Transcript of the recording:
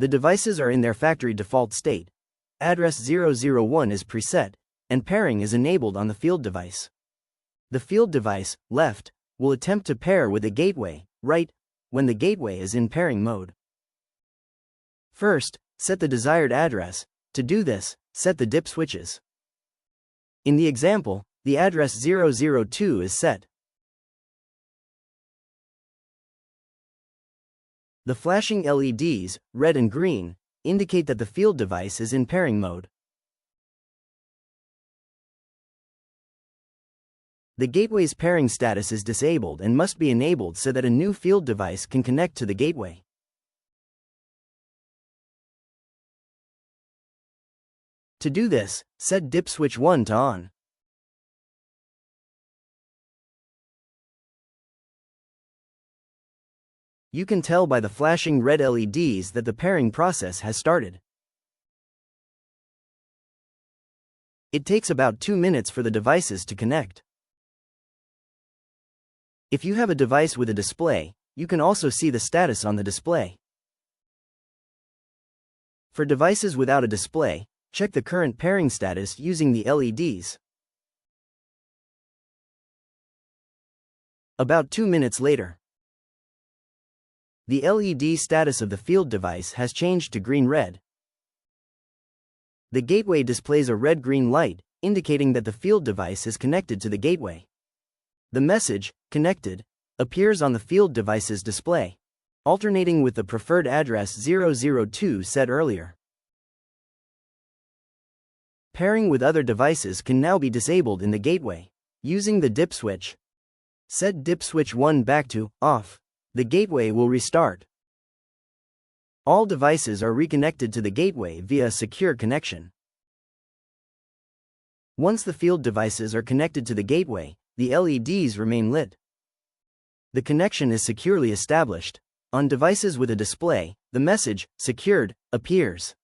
The devices are in their factory default state. Address 001 is preset, and pairing is enabled on the field device. The field device, left, will attempt to pair with the gateway, right, when the gateway is in pairing mode. First, set the desired address. To do this, set the DIP switches. In the example, the address 002 is set. The flashing LEDs, red and green, indicate that the field device is in pairing mode. The gateway's pairing status is disabled and must be enabled so that a new field device can connect to the gateway. To do this, set DIP switch 1 to on. You can tell by the flashing red LEDs that the pairing process has started. It takes about 2 minutes for the devices to connect. If you have a device with a display, you can also see the status on the display. For devices without a display, check the current pairing status using the LEDs. About 2 minutes later, the LED status of the field device has changed to green-red. The gateway displays a red-green light, indicating that the field device is connected to the gateway. The message, "Connected," appears on the field device's display, alternating with the preferred address 002 set earlier. Pairing with other devices can now be disabled in the gateway. Using the DIP switch, set DIP switch 1 back to off. The gateway will restart. All devices are reconnected to the gateway via a secure connection. Once the field devices are connected to the gateway, the LEDs remain lit. The connection is securely established. On devices with a display, the message, "Secured," appears.